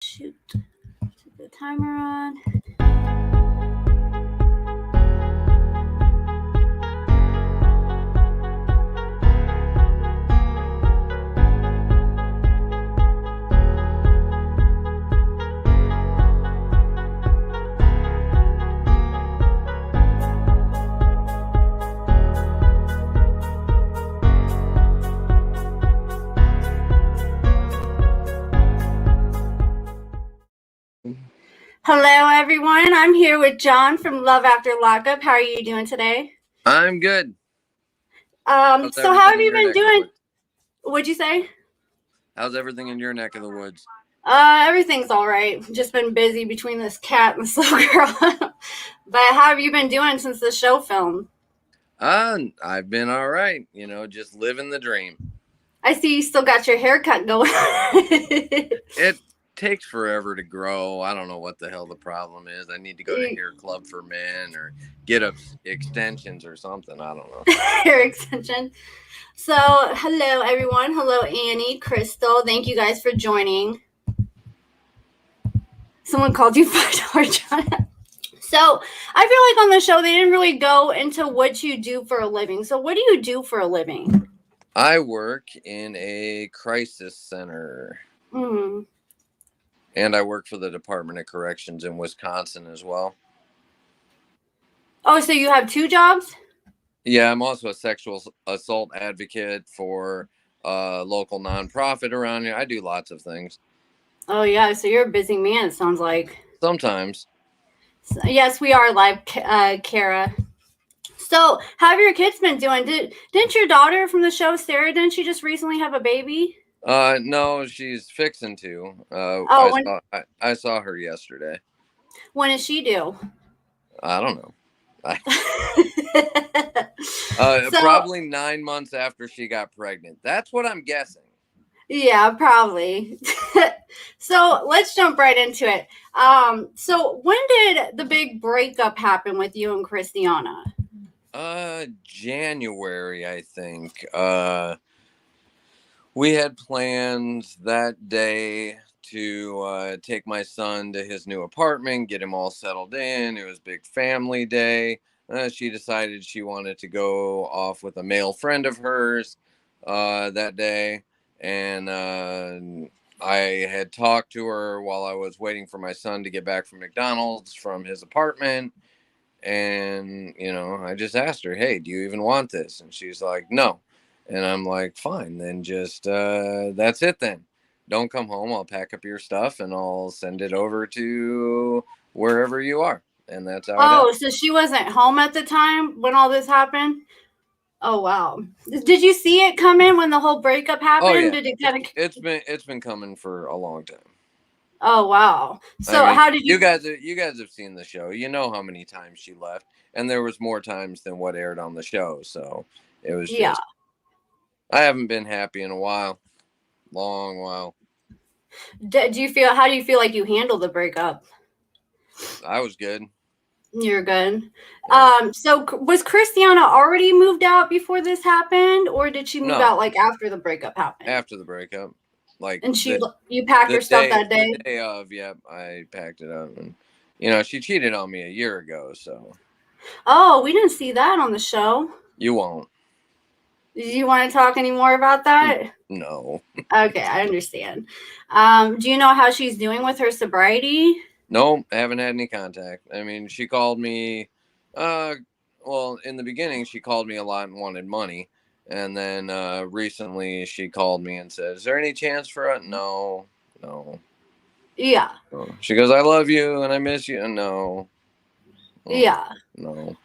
Shoot. Put the timer on. Hello, everyone. I'm here with John from Love After Lockup. How are you doing today? I'm good. So how have you been doing? What'd you say? How's everything in your neck of the woods? Everything's all right. Just been busy between this cat and the slow girl. But how have you been doing since the show filmed? I've been all right. Just living the dream. I see you still got your haircut going. It takes forever to grow. I don't know what the hell the problem is. I need to go to Hair Club for Men or get extensions or something. I don't know. Hair extension. So, hello, everyone. Hello, Annie, Crystal. Thank you guys for joining. Someone called you $5, John. So, I feel like on the show, they didn't really go into what you do for a living. So, what do you do for a living? I work in a crisis center. Mm-hmm. And I work for the Department of Corrections in Wisconsin as well. Oh, so you have two jobs? Yeah, I'm also a sexual assault advocate for a local nonprofit around here. I do lots of things. Oh, yeah. So you're a busy man, it sounds like. Sometimes. So, yes, we are live, Kara. So how have your kids been doing? Didn't your daughter from the show, Sarah, didn't she just recently have a baby? No, she's fixing to. I saw her yesterday. When is she due? I don't know. Probably 9 months after she got pregnant. That's what I'm guessing. Yeah, probably. So let's jump right into it. So when did the big breakup happen with you and Christiana? January, I think. We had plans that day to take my son to his new apartment, get him all settled in. It was big family day. She decided she wanted to go off with a male friend of hers that day. And I had talked to her while I was waiting for my son to get back from McDonald's from his apartment. And, I just asked her, hey, do you even want this? And she's like, no. And I'm like, fine, then just, that's it then. Don't come home. I'll pack up your stuff and I'll send it over to wherever you are. And that's how it happened. So she wasn't home at the time when all this happened? Oh, wow. Did you see it coming when the whole breakup happened? Oh, yeah. Did it It's been coming for a long time. Oh, wow. So how did you guys have seen the show. You know how many times she left. And there was more times than what aired on the show. So it was just, I haven't been happy in a while. Long while. How do you feel like you handled the breakup? I was good. You're good. Yeah. So was Christiana already moved out before this happened, or did she move out like after the breakup happened? After the breakup. And you packed her stuff that day? The day of, yep, I packed it up. And, she cheated on me a year ago, so. Oh, we didn't see that on the show. You won't. Do you want to talk any more about that? No. Okay, I understand. Do you know how she's doing with her sobriety? No, I haven't had any contact. I mean, she called me, in the beginning, she called me a lot and wanted money. And then recently she called me and said, is there any chance for it? No. Yeah. She goes, I love you and I miss you. And no. Yeah. No.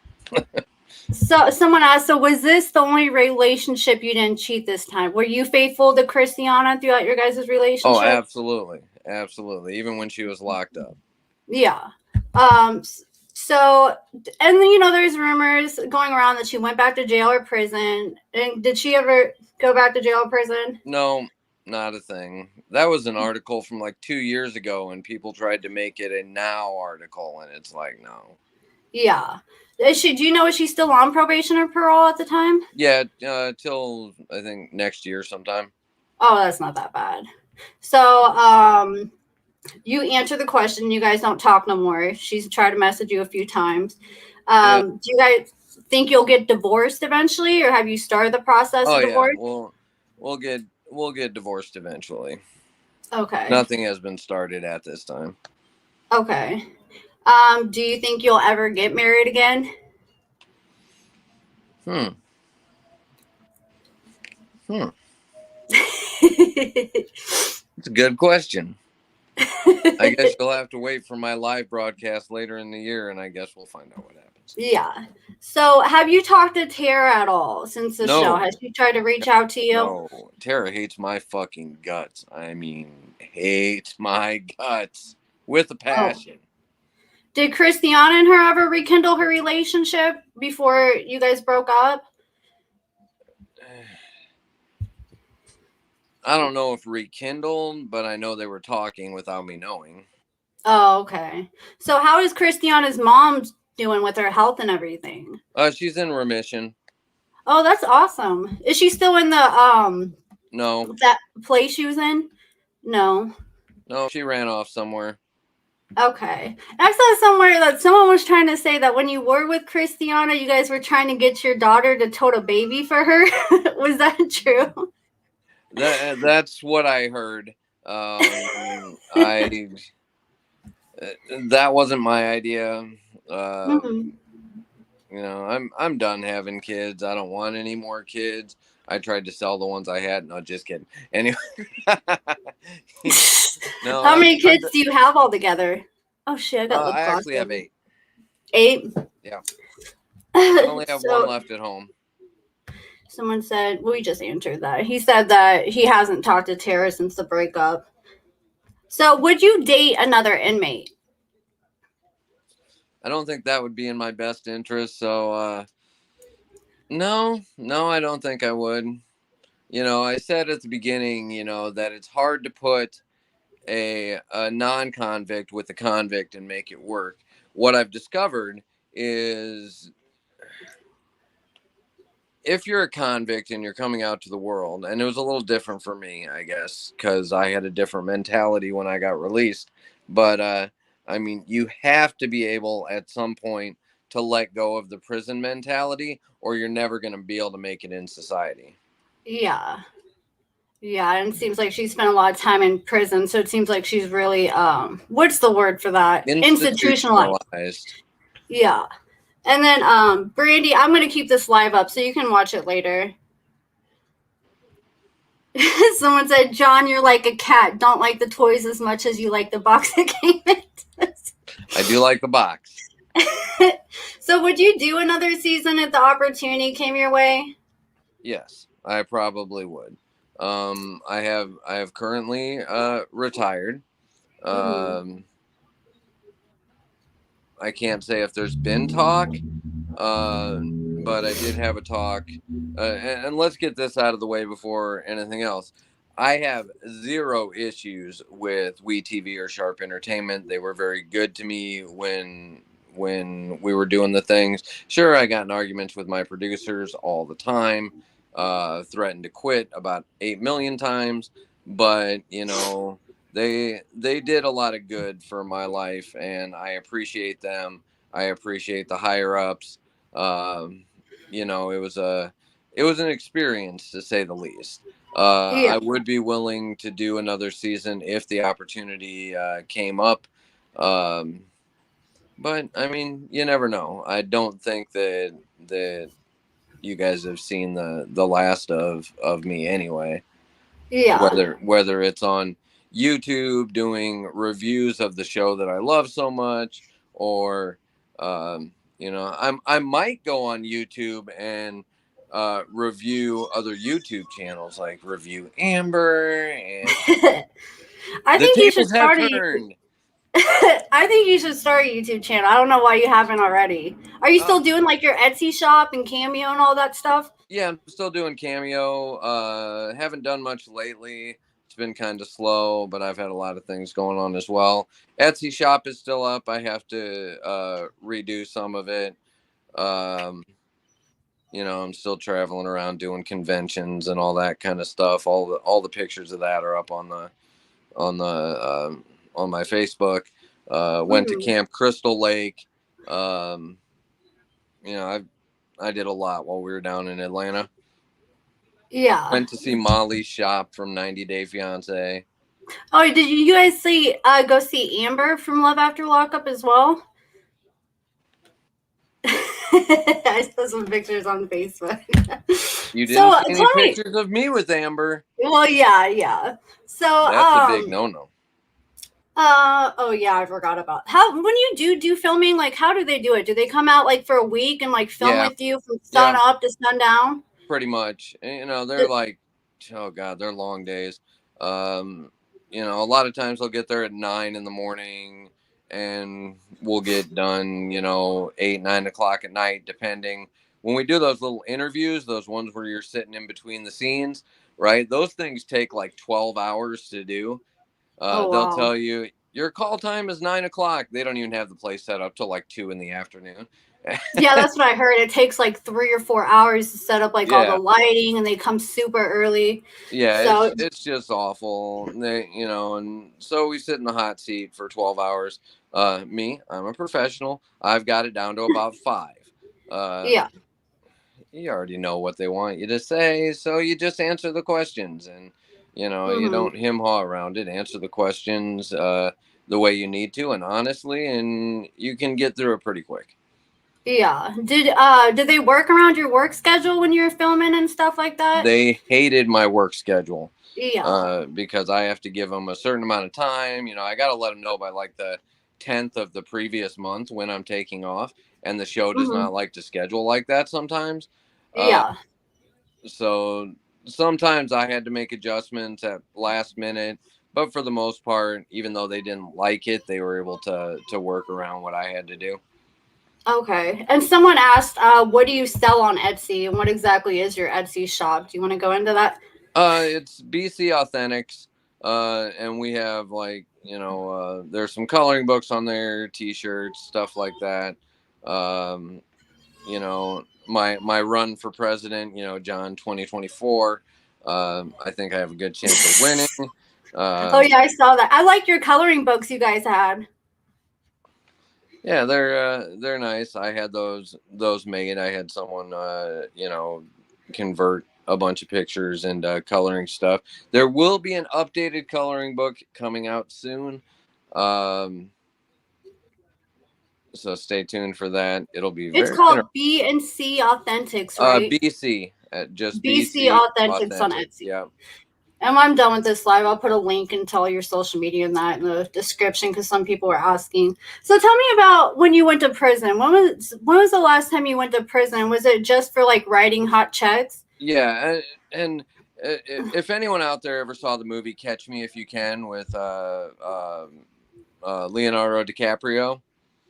So someone asked, so was this the only relationship you didn't cheat this time? Were you faithful to Christiana throughout your guys' relationship? Oh, absolutely. Absolutely. Even when she was locked up. Yeah. So, and there's rumors going around that she went back to jail or prison. And did she ever go back to jail or prison? No, not a thing. That was an article from like 2 years ago, and people tried to make it a now article, and it's like, no. Yeah. Do you know, is she still on probation or parole at the time? Yeah, till I think next year sometime. Oh, that's not that bad. So, You answer the question. You guys don't talk no more. She's tried to message you a few times. Yeah. Do you guys think you'll get divorced eventually, or have you started the process Oh of yeah. divorce? We'll get divorced eventually. Okay. Nothing has been started at this time. Okay. Do you think you'll ever get married again? Hmm. Hmm. It's a good question. I guess you'll have to wait for my live broadcast later in the year, and I guess we'll find out what happens. Yeah. So, have you talked to Tara at all since the show? No. Has she tried to reach out to you? No. Tara hates my fucking guts. I mean, hates my guts with a Oh. passion. Did Christiana and her ever rekindle her relationship before you guys broke up? I don't know if rekindled, but I know they were talking without me knowing. Oh, okay. So, how is Christiana's mom doing with her health and everything? She's in remission. Oh, that's awesome. Is she still in No. that place she was in? No. No, she ran off somewhere. Okay. I saw somewhere that someone was trying to say that when you were with Christiana, you guys were trying to get your daughter to tote a baby for her. Was that true? That's what I heard. I that wasn't my idea. Mm-hmm. You know, I'm done having kids. I don't want any more kids. I tried to sell the ones I had. No, just kidding. Anyway, no. How many kids do you have altogether? Oh shit, I got lip I gloss. actually have 8. 8? Yeah. I only have So, one left at home. someone said, well, we just answered that. He said that he hasn't talked to Tara since the breakup. So, would you date another inmate? I don't think that would be in my best interest. So, no, I don't think I would. You know, I said at the beginning, you know, that it's hard to put a non-convict with a convict and make it work. What I've discovered is if you're a convict and you're coming out to the world, and it was a little different for me, I guess, because I had a different mentality when I got released. But I mean, you have to be able at some point to let go of the prison mentality, or you're never going to be able to make it in society. Yeah. Yeah, and it seems like she spent a lot of time in prison, so it seems like she's really what's the word for that? Institutionalized. Institutionalized. Yeah. And then Brandy, I'm gonna keep this live up so you can watch it later. Someone said, John, you're like a cat. Don't like the toys as much as you like the box that came in. I do like the box. So would you do another season if the opportunity came your way? Yes, I probably would. I have currently retired. I can't say if there's been talk, but I did have a talk. And let's get this out of the way before anything else. I have 0 issues with WeTV or Sharp Entertainment. They were very good to me when we were doing the things. Sure, I got in arguments with my producers all the time. Threatened to quit about 8 million times, but you know, they did a lot of good for my life, and I appreciate them. I appreciate the higher ups. You know, it was an experience to say the least. Yeah. I would be willing to do another season if the opportunity came up. But I mean, you never know. I don't think that you guys have seen the last of me anyway. Yeah. Whether it's on YouTube doing reviews of the show that I love so much, or you know, I might go on YouTube and review other YouTube channels like Review Amber, and I the think you should tables have start a turned. I think you should start a YouTube channel. I don't know why you haven't already. Are you still doing like your Etsy shop and Cameo and all that stuff? Yeah, I'm still doing Cameo. Haven't done much lately. It's been kind of slow, but I've had a lot of things going on as well. Etsy shop is still up. I have to redo some of it. You know, I'm still traveling around doing conventions and all that kind of stuff. All the pictures of that are up on the on my Facebook. Went to Mhm. Camp Crystal Lake. You know, I did a lot while we were down in Atlanta. Yeah. Went to see Molly Shop from 90 Day Fiance. Oh, did you guys see go see Amber from Love After Lockup as well? I saw some pictures on Facebook. You didn't So see any tell me. pictures of me with Amber. Well, yeah, yeah. So That's a big no-no. oh yeah, I forgot about how when you do filming, like how do they do it? Do they come out like for a week and like film Yeah, with you from sun yeah, up to sundown? pretty much. And, you know, they're like, oh God, they're long days. Um, you know, a lot of times they'll get there at 9 in the morning and we'll get done, you know, 8, 9 o'clock at night, depending. When we do those little interviews, those ones where you're sitting in between the scenes, right? Those things take like 12 hours to do. Oh They'll wow. tell you your call time is 9 o'clock. They don't even have the place set up till like 2 in the afternoon. Yeah, that's what I heard. It takes like 3 or 4 hours to set up like all the Yeah. lighting, and they come super early. Yeah, So it's just awful. They, you know, and so we sit in the hot seat for 12 hours. Me, I'm a professional. I've got it down to about 5. Uh, yeah. you already know what they want you to say, so you just answer the questions, and you know, you Hmm. don't hem haw around it. Answer the questions the way you need to, and honestly, and you can get through it pretty quick. Yeah. Did they work around your work schedule when you were filming and stuff like that? They hated my work schedule. Yeah. Because I have to give them a certain amount of time. You know, I got to let them know by like the 10th of the previous month when I'm taking off. And the show does Hmm. not like to schedule like that sometimes. Uh, Yeah. so sometimes I had to make adjustments at last minute. But for the most part, even though they didn't like it, they were able to work around what I had to do. Okay. And someone asked, what do you sell on Etsy, and what exactly is your Etsy shop? Do you want to go into that? It's BC Authentics. And we have like, you know, there's some coloring books on there, t-shirts, stuff like that. Um, you know, my run for president, you know, John 2024. I think I have a good chance of winning. Oh Um, yeah, I saw that. I like your coloring books you guys had. yeah, they're nice. I had those made. I had someone you know, convert a bunch of pictures and coloring stuff. There will be an updated coloring book coming out soon. Um, so stay tuned for that. It'll be It's very called interesting. B and C Authentics, right? BC at just BC BC Authentics on Authentic. Etsy. Yeah. And when I'm done with this live, I'll put a link into all your social media and that in the description because some people were asking. So tell me about when you went to prison. When was the last time you went to prison? Was it just for like writing hot checks? Yeah, if anyone out there ever saw the movie Catch Me If You Can with Leonardo DiCaprio,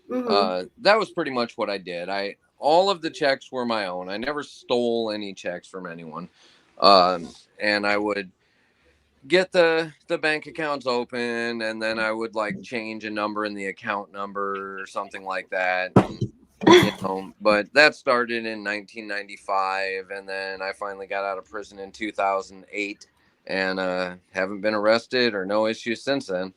Mm-hmm. that was pretty much what I did. All of the checks were my own. I never stole any checks from anyone, and I would get the bank accounts open, and then I would like change a number in the account number or something like that. And, you know, but that started in 1995, and then I finally got out of prison in 2008, and haven't been arrested or no issues since then.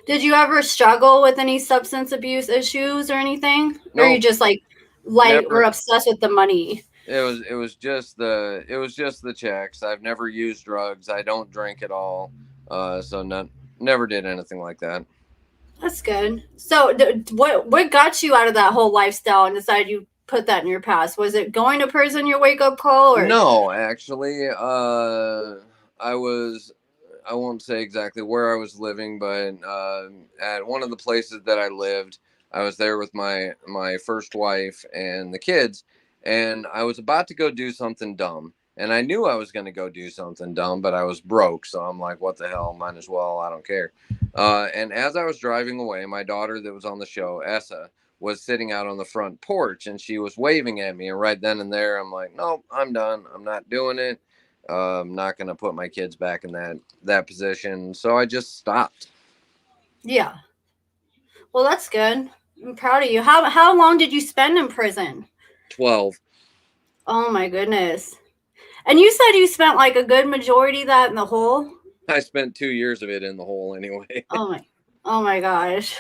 Did you ever struggle with any substance abuse issues or anything? Or you Nope, just like were never. obsessed with the money? It was just the checks. I've never used drugs. I don't drink at all. So never did anything like that. That's good. So what got you out of that whole lifestyle and decided you put that in your past? Was it going to prison your wake up call or No, actually, I won't say exactly where I was living, but at one of the places that I lived, I was there with my first wife and the kids, and I was about to go do something dumb. And I knew I was going to go do something dumb, but I was broke. So I'm like, what the hell? Might as well. I don't care. And as I was driving away, my daughter that was on the show, Essa, was sitting out on the front porch and she was waving at me. And right then and there, I'm like, nope, I'm done. I'm not doing it. I'm not going to put my kids back in that position. So I just stopped. yeah. Well, that's good. I'm proud of you. How long did you spend in prison? 12. Oh my goodness. And you said you spent like a good majority of that in the hole? I spent 2 years of it in the hole anyway. Oh my. Oh my gosh.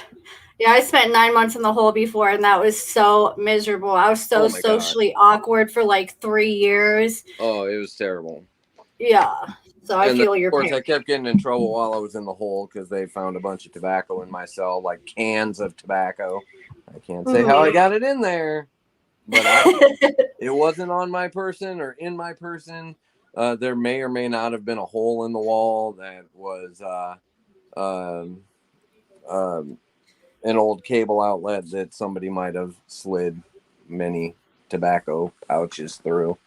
Yeah, I spent 9 months in the hole before, and that was so miserable. I was so Oh my God. socially awkward for like 3 years. Oh, it was terrible. Yeah. So I And then, feel of your course, pain. I kept getting in trouble while I was in the hole because they found a bunch of tobacco in my cell, like cans of tobacco. I can't say how I got it in there, but it wasn't on my person or in my person. There may or may not have been a hole in the wall that was um, an old cable outlet that somebody might have slid many tobacco pouches through.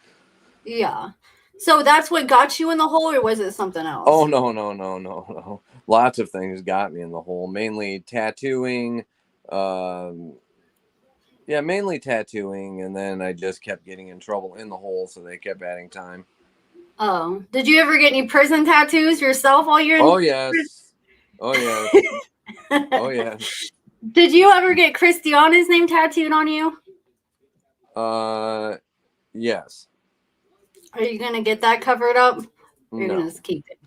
Yeah. So that's what got you in the hole, or was it something else? Oh, no. Lots of things got me in the hole, mainly tattooing. Mainly tattooing, and then I just kept getting in trouble in the hole, so they kept adding time. Oh, did you ever get any prison tattoos yourself while you're in? Oh, yes. Oh, yes. Oh, yes. Did you ever get Christiana's name tattooed on you? Yes. Are you gonna get that covered up? Or you're No. gonna just keep it?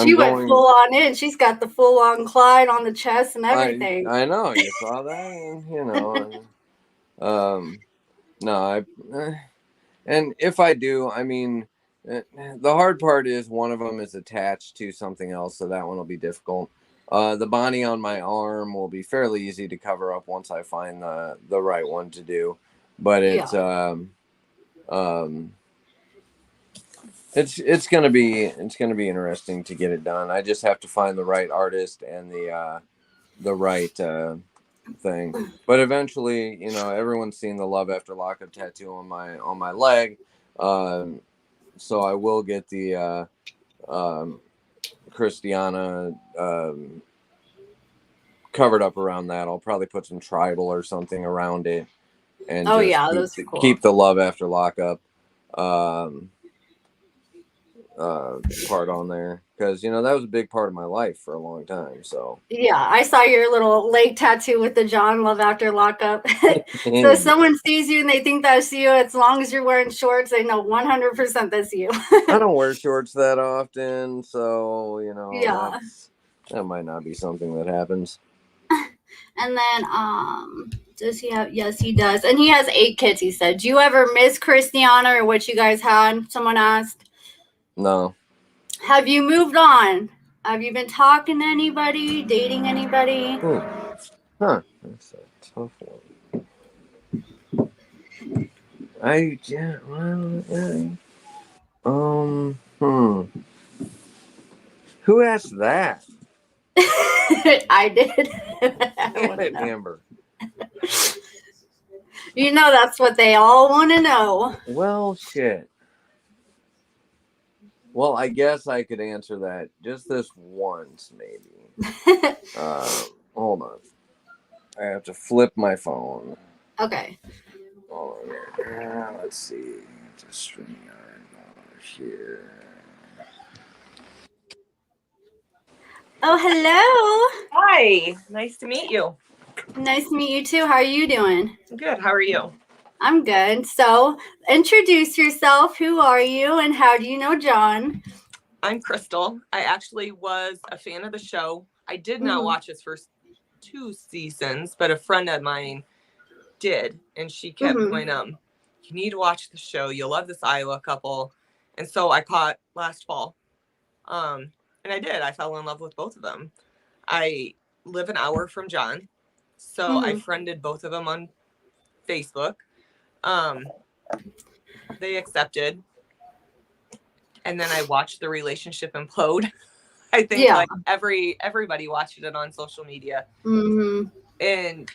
She went full on in. She's got the full on Clyde on the chest and everything. I know. You saw that, you know. No, and if I do, I mean, the hard part is one of them is attached to something else, so that one will be difficult. The body on my arm will be fairly easy to cover up once I find the right one to do, but it's gonna be interesting to get it done. I just have to find the right artist and the right thing. But eventually, you know, everyone's seen the Love After Lockup tattoo on my leg, so I will get the Christiana covered up around that. I'll probably put some tribal or something around it, and those are cool. keep the Love After Lockup part on there, because you know that was a big part of my life for a long time. So yeah, I saw your little leg tattoo with the John Love After Lockup. So if someone sees you and they think that's you, as long as you're wearing shorts, they know 100% that's you. I don't wear shorts that often, so you know, yeah, that might not be something that happens. And then does he have? Yes, he does, and he has 8 kids. He said, "Do you ever miss Christiana or what you guys had?" Someone asked. No. Have you moved on? Have you been talking to anybody, dating anybody? Huh. That's a tough one. Who asked that? I did. Damn it, Amber. You know that's what they all want to know. Well, shit. Well, I guess I could answer that just this once, maybe. Hold on. I have to flip my phone. Okay. Let's see. Just here. Oh, hello. Hi. Nice to meet you. Nice to meet you too. How are you doing? Good. How are you? I'm good. So, introduce yourself. Who are you and how do you know John? I'm Crystal. I actually was a fan of the show. I did not watch its first 2 seasons, but a friend of mine did, and she kept going, you need to watch the show. You'll love this Iowa couple. And so I caught last fall. And I did. I fell in love with both of them. I live an hour from John, so I friended both of them on Facebook. They accepted, and then I watched the relationship implode. I think like everybody watched it on social media. And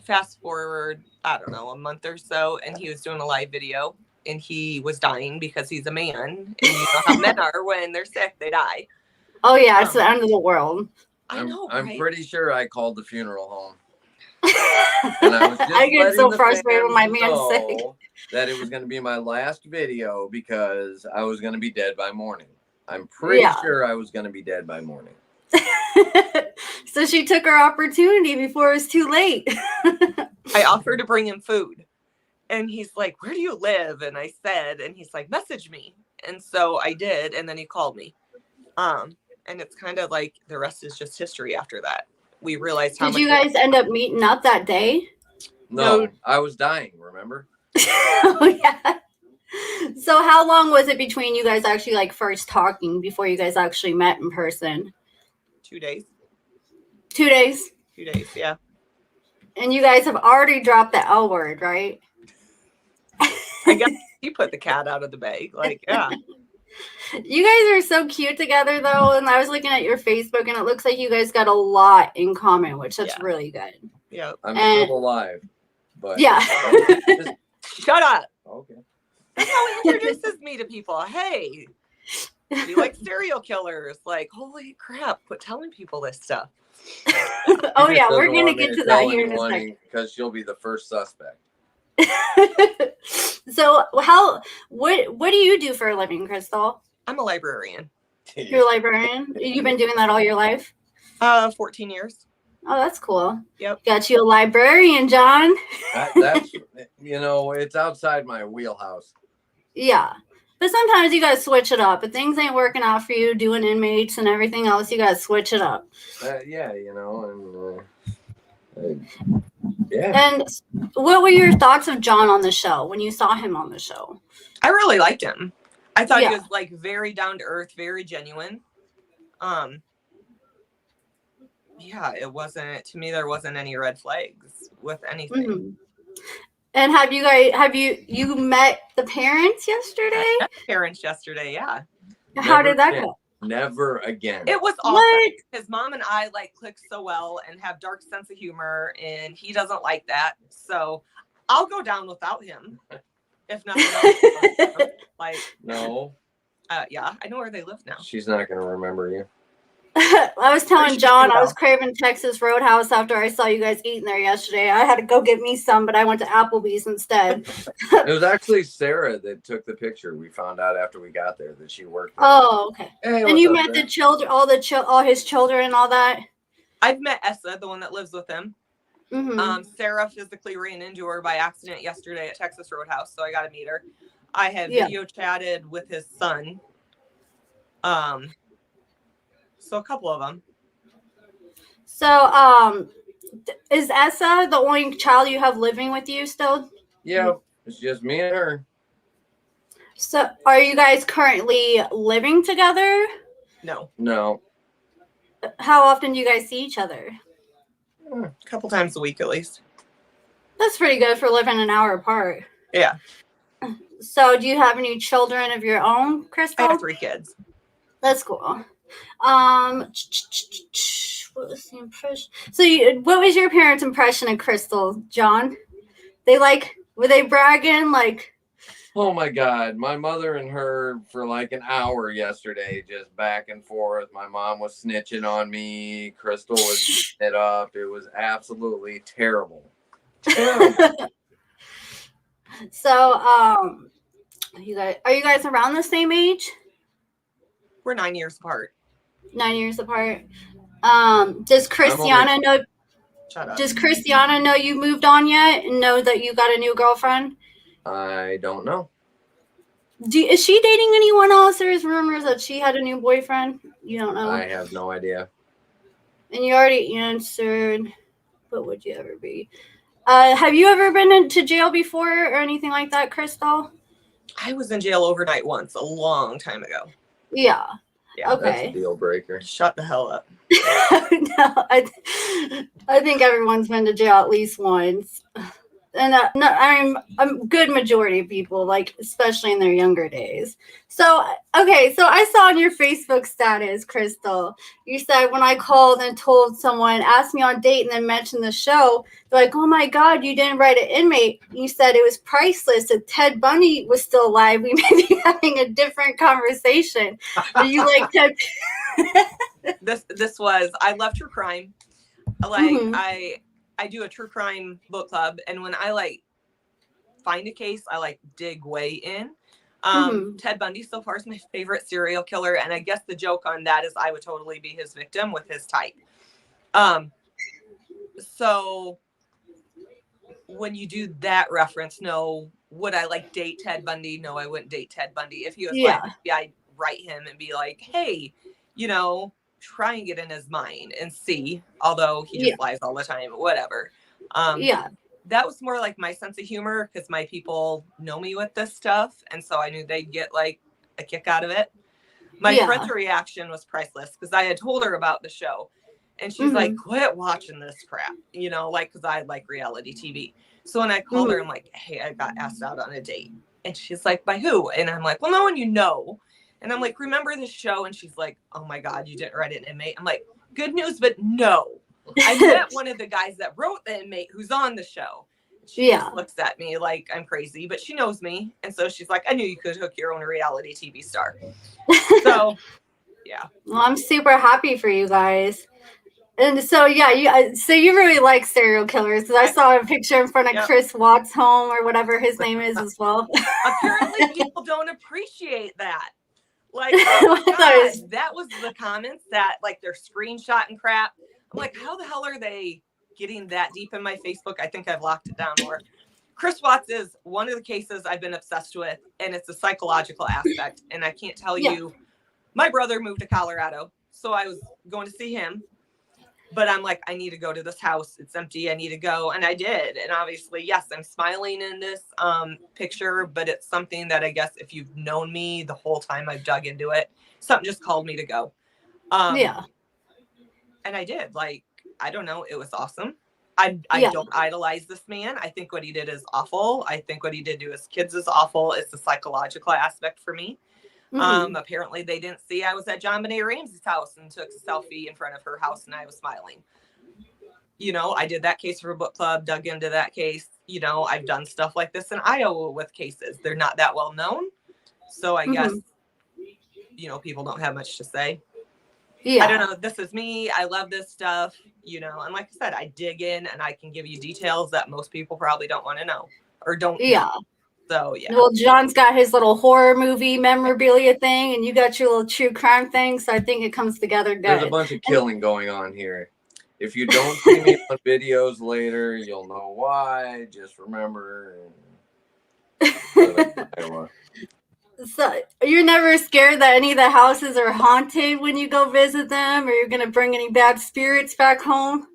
fast forward, I don't know, a month or so, and he was doing a live video, and he was dying because he's a man, and you know how men are when they're sick, they die. Oh yeah, it's the end of the world. I know. I'm pretty sure I called the funeral home. And I was just I get so frustrated when my man's sick. That it was going to be my last video because I was going to be dead by morning. I'm pretty sure I was going to be dead by morning. So she took her opportunity before it was too late. I offered to bring him food, and he's like, "Where do you live?" And I said, and he's like, "Message me." And so I did, and then he called me. And it's kind of like the rest is just history after that. We realized how Did much. you guys end up meeting up that day? No, I was dying, remember? Oh, yeah. So how long was it between you guys actually like first talking before you guys actually met in person? 2 days. 2 days? 2 days, yeah. And you guys have already dropped the L word, right? I guess he put the cat out of the bag. Like, yeah. You guys are so cute together, though. And I was looking at your Facebook, and it looks like you guys got a lot in common, which that's really good. Yeah. I'm still alive. But yeah. Shut up. Okay. That's how he introduces me to people. Hey, you like serial killers? Like, holy crap, quit telling people this stuff. Oh, yeah. We're going to get to that here in a second. Because she'll be the first suspect. So what do you do for a living, Crystal? I'm a librarian. You're a librarian? You've been doing that all your life? 14 years. Oh, that's cool. Yep. Got you a librarian, John. That's, it's outside my wheelhouse. Yeah. But sometimes you got to switch it up. If things ain't working out for you, doing inmates and everything else, you got to switch it up. Yeah. And what were your thoughts of John on the show when you saw him on the show? I really liked him. I thought he was like very down to earth, very genuine. Yeah, it wasn't, to me, there wasn't any red flags with anything. Mm-hmm. And have you met the parents yesterday? I met the parents yesterday, yeah. How did that go? Never again. It was awesome. His mom and I like click so well and have dark sense of humor, and he doesn't like that. So I'll go down without him. If nothing else. Like, no. Yeah, I know where they live now. She's not going to remember you. I was telling John I was craving Texas Roadhouse after I saw you guys eating there yesterday. I had to go get me some, but I went to Applebee's instead. It was actually Sarah that took the picture. We found out after we got there that she worked there. Oh, okay. Hey, and you met the children, all his children and all that? I've met Essa, the one that lives with him. Mm-hmm. Sarah physically ran into her by accident yesterday at Texas Roadhouse, so I got to meet her. I had video chatted with his son. So a couple of them. So, is Essa the only child you have living with you still? Yeah, it's just me and her. So, are you guys currently living together? No. How often do you guys see each other? A couple times a week at least. That's pretty good for living an hour apart. Yeah. So, do you have any children of your own, Crystal? I have 3 kids. That's cool. What was the impression? So, what was your parents' impression of Crystal, John? Were they bragging like? Oh my God, my mother and her for like an hour yesterday, just back and forth. My mom was snitching on me. Crystal was it up. It was absolutely terrible. So, are you guys around the same age? We're 9 years apart. 9 years apart. Does Christiana know? Shut up. Does Christiana know you moved on yet and know that you got a new girlfriend? I don't know. Is she dating anyone else? There's rumors that she had a new boyfriend. You don't know? I have no idea. And you already answered. What would you ever be? Have you ever been into jail before or anything like that, Crystal? I was in jail overnight once, a long time ago. Yeah. Yeah. Okay. That's a deal breaker. Shut the hell up. No, I think everyone's been to jail at least once. And I'm a good majority of people, like, especially in their younger days. So, okay, so I saw on your Facebook status, Crystal, you said when I called and told someone, asked me on a date and then mentioned the show, they're like, oh my God, you didn't write an inmate. You said it was priceless. If Ted Bundy was still alive, we may be having a different conversation. Do you like Ted? This was, I love true crime. I do a true crime book club, and when I find a case, I dig way in. Ted Bundy so far is my favorite serial killer, and I guess the joke on that is I would totally be his victim with his type. So when you do that reference, no, would I date Ted Bundy? No, I wouldn't date Ted Bundy. If he was maybe I'd write him and be like, hey, you know, try and get in his mind and see, although he just lies all the time, whatever. That was more like my sense of humor because my people know me with this stuff. And so I knew they'd get like a kick out of it. My friend's reaction was priceless because I had told her about the show and she's like, quit watching this crap, you know, like, because I like reality TV. So when I called her, I'm like, hey, I got asked out on a date. And she's like, by who? And I'm like, well, no one you know. And I'm like, remember this show? And she's like, oh my God, you didn't write an inmate. I'm like, good news, but no. I met one of the guys that wrote the inmate who's on the show. She just looks at me like I'm crazy, but she knows me. And so she's like, I knew you could hook your own reality TV star. So, yeah. Well, I'm super happy for you guys. And so, so you really like serial killers because I saw a picture in front of Chris Watts' home or whatever his name is as well. Apparently people don't appreciate that. Like, oh my God, that was the comments that like they're screenshotting crap. I'm like, how the hell are they getting that deep in my Facebook? I think I've locked it down more. Chris Watts is one of the cases I've been obsessed with, and it's a psychological aspect. And I can't tell you, my brother moved to Colorado, so I was going to see him. But I'm like, I need to go to this house. It's empty. I need to go. And I did. And obviously, yes, I'm smiling in this picture, but it's something that I guess if you've known me the whole time I've dug into it, something just called me to go. And I did. Like, I don't know. It was awesome. I don't idolize this man. I think what he did is awful. I think what he did to his kids is awful. It's the psychological aspect for me. Apparently they didn't see I was at John Benet Ramsey's house and took a selfie in front of her house and I was smiling. You know, I did that case for a book club, dug into that case. You know, I've done stuff like this in Iowa with cases. They're not that well known. So I guess, you know, people don't have much to say. I don't know. This is me. I love this stuff, you know, and like I said, I dig in and I can give you details that most people probably don't want to know or don't know. So, Well, John's got his little horror movie memorabilia thing, and you got your little true crime thing. So I think it comes together good. There's a bunch of killing going on here. If you don't see me on videos later, you'll know why. Just remember. So you're never scared that any of the houses are haunted when you go visit them, or you're going to bring any bad spirits back home?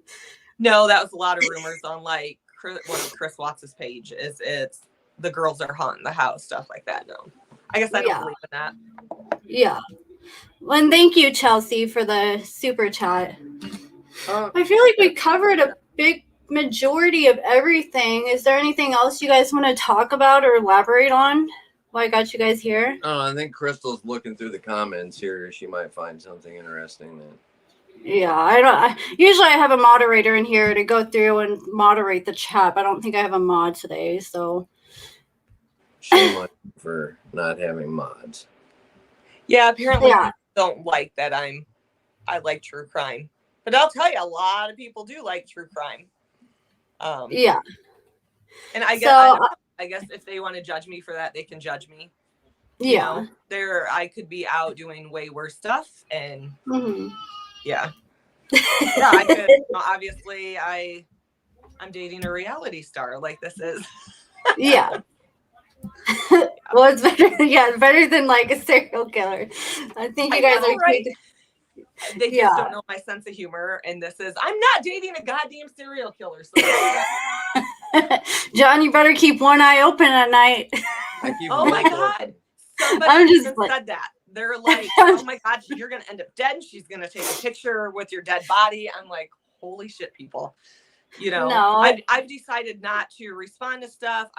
No, that was a lot of rumors on like one of Chris Watts' page. It's the girls are haunting the house, stuff like that. No, I guess I don't believe in that. Yeah. Well, and thank you, Chelsea, for the super chat. I feel like we covered a big majority of everything. Is there anything else you guys want to talk about or elaborate on? Well, I got you guys here. Oh, I think Crystal's looking through the comments here. She might find something interesting. Yeah, usually I have a moderator in here to go through and moderate the chat, but I don't think I have a mod today, so. Shame on you for not having mods. Yeah, apparently people don't like that I like true crime. But I'll tell you, a lot of people do like true crime. And I guess I guess if they want to judge me for that, they can judge me. You know, I could be out doing way worse stuff, and I could. Obviously, I'm dating a reality star. Like this is. Well, it's better. Yeah, it's better than like a serial killer. I think you guys are right. They just don't know my sense of humor, and this is. I'm not dating a goddamn serial killer. So John, you better keep one eye open at night. Oh my God! Somebody said that. They're like, "Oh my God, you're gonna end up dead. She's gonna take a picture with your dead body." I'm like, "Holy shit, people!" You know, I've decided not to respond to stuff.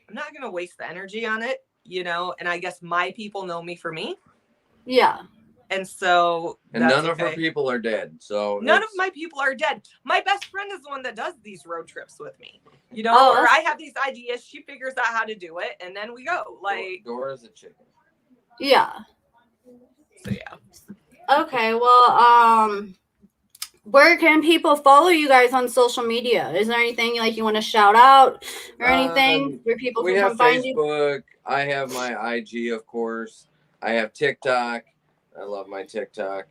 I'm not going to waste the energy on it, you know, and I guess my people know me for me. Yeah. And so. And none of her people are dead. So none of my people are dead. My best friend is the one that does these road trips with me, you know, or I have these ideas. She figures out how to do it. And then we go like. Dora's a chicken. Yeah. So, yeah. Okay. Well, where can people follow you guys on social media? Is there anything like you want to shout out or anything where people can come find you? We have Facebook. I have my IG, of course. I have TikTok. I love my TikTok.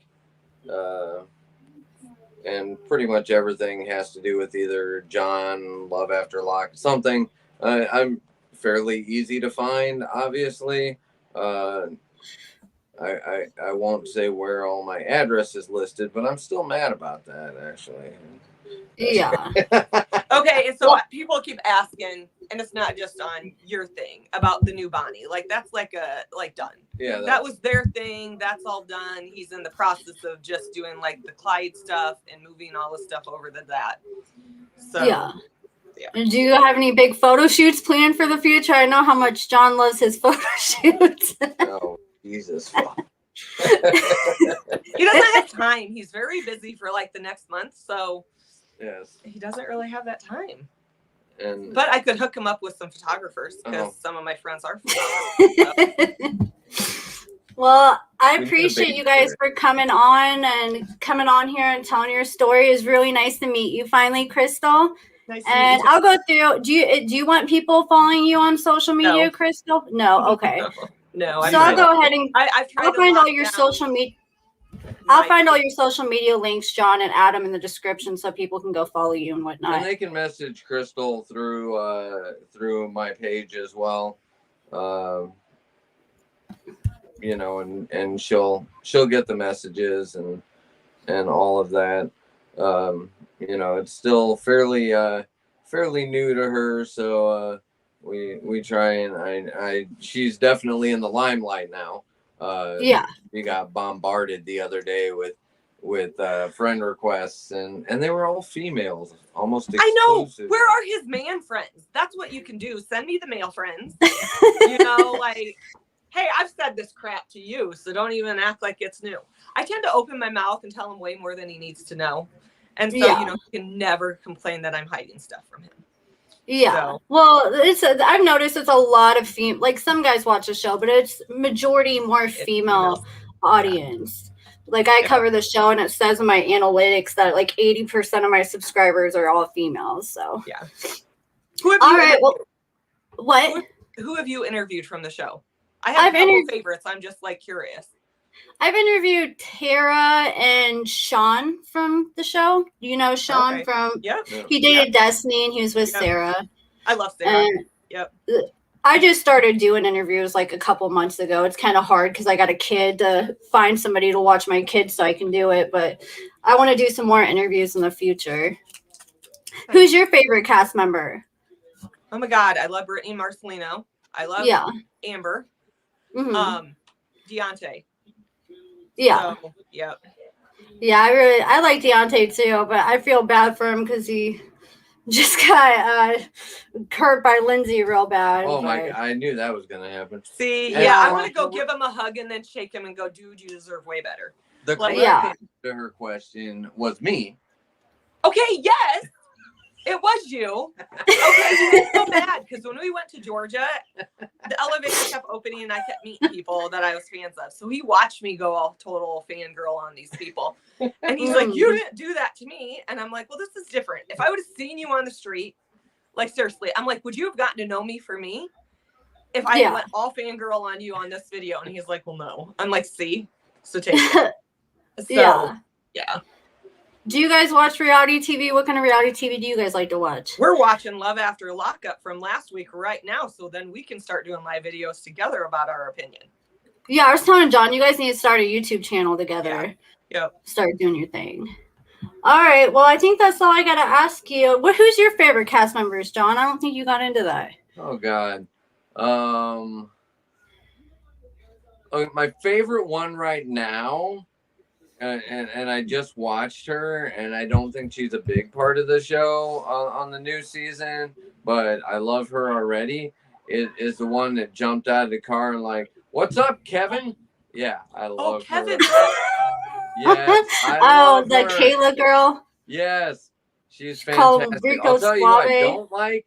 And pretty much everything has to do with either John, Love After Lockup, something. I'm fairly easy to find, obviously. I won't say where all my address is listed, but I'm still mad about that, actually. Yeah. Okay, and so people keep asking, and it's not just on your thing, about the new Bonnie. Like, that's like done. Yeah, that was their thing. That's all done. He's in the process of just doing like the Clyde stuff and moving all the stuff over to that. So yeah. Do you have any big photo shoots planned for the future? I know how much John loves his photo shoots. Oh, Jesus. He doesn't have time. He's very busy for like the next month, so yes, he doesn't really have that time. But I could hook him up with some photographers because some of my friends are photographers. So. Well, I appreciate you guys for coming on here and telling your story. It's really nice to meet you finally, Crystal. Nice and I'll go through. Do you want people following you on social media, Crystal? No. Okay. No. So I'll go ahead and I've tried I'll find all your social media. I'll find all your social media links, John, and add them in the description so people can go follow you and whatnot. And they can message Crystal through my page as well. You know, and she'll get the messages and all of that. You know, it's still fairly new to her, so we try and she's definitely in the limelight now. Yeah, we got bombarded the other day with friend requests, and they were all females, almost exclusive. I know. Where are his man friends? That's what you can do. Send me the male friends. You know, like, hey, I've said this crap to you, so don't even act like it's new. I tend to open my mouth and tell him way more than he needs to know. And so, you know, he can never complain that I'm hiding stuff from him. Yeah. So. Well, I've noticed it's a lot of like some guys watch the show, but it's majority more female audience. Yeah. Like I cover the show and it says in my analytics that like 80% of my subscribers are all females. So yeah. Who have you interviewed from the show? I have a couple favorites. I'm just like curious. I've interviewed Tara and Sean from the show. You know Sean from he dated Destiny and he was with Sarah. I love Sarah. And I just started doing interviews like a couple months ago. It's kind of hard because I got a kid to find somebody to watch my kids so I can do it. But I want to do some more interviews in the future. Who's your favorite cast member? Oh my God, I love Brittany Marcelino. I love Amber. Mm-hmm. Deontay. Yeah. So, yeah. Yeah, I like Deontay too, but I feel bad for him because he just got hurt by Lindsay real bad. Oh my God, I knew that was gonna happen. See, I want to go give him a hug and then shake him and go, dude, you deserve way better. The correct to her question was me. Okay, yes. It was you. Okay, you were so bad because when we went to Georgia, the elevator kept opening and I kept meeting people that I was fans of. So he watched me go all total fangirl on these people. And he's like, you didn't do that to me. And I'm like, well, this is different. If I would have seen you on the street, like seriously, I'm like, would you have gotten to know me for me? If I went all fangirl on you on this video? And he's like, well, no. I'm like, see? So take it. So, yeah. Do you guys watch reality TV? What kind of reality TV do you guys like to watch? We're watching Love After Lockup from last week right now, so then we can start doing live videos together about our opinion. Yeah, I was telling John, you guys need to start a YouTube channel together. Yeah. Start doing your thing. All right. Well, I think that's all I got to ask you. Who's your favorite cast members, John? I don't think you got into that. Oh, God. My favorite one right now... And I just watched her, and I don't think she's a big part of the show on the new season, but I love her already. It is the one that jumped out of the car and like, "What's up, Kevin?" Yeah, I love Kevin. her. Yes, I love the her. Kayla girl. Yes, she's fantastic. I'll tell you what I don't like.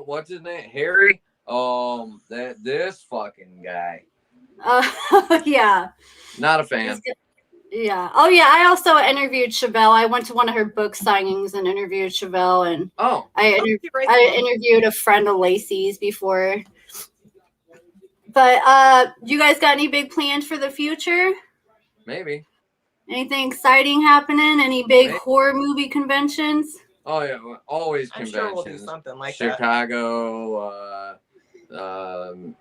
What's his name? Harry. This fucking guy. Yeah. Not a fan. Yeah. Oh, yeah. I also interviewed Chevelle. I went to one of her book signings and interviewed Chevelle. And I interviewed a friend of Lacey's before. But you guys got any big plans for the future? Maybe. Anything exciting happening? Any big horror movie conventions? Oh, yeah. Always conventions. I'm sure we'll do something like Chicago,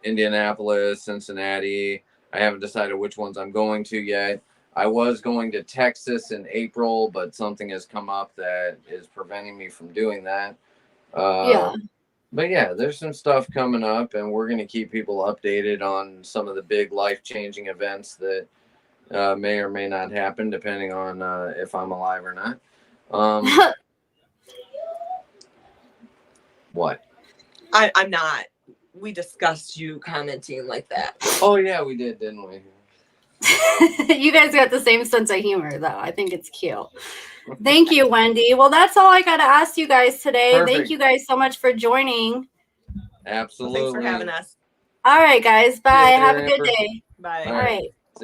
Indianapolis, Cincinnati. I haven't decided which ones I'm going to yet. I was going to Texas in April, but something has come up that is preventing me from doing that. Yeah. But yeah, there's some stuff coming up, and we're going to keep people updated on some of the big life-changing events that may or may not happen, depending on if I'm alive or not. What? I'm not. We discussed you commenting like that. Oh yeah, we did, didn't we? You guys got the same sense of humor, though. I think it's cute. Thank you, Wendy. Well, that's all I got to ask you guys today. Perfect. Thank you guys so much for joining. Absolutely. Well, thanks for having us. All right, guys. Bye. Have a good day. Bye. All right.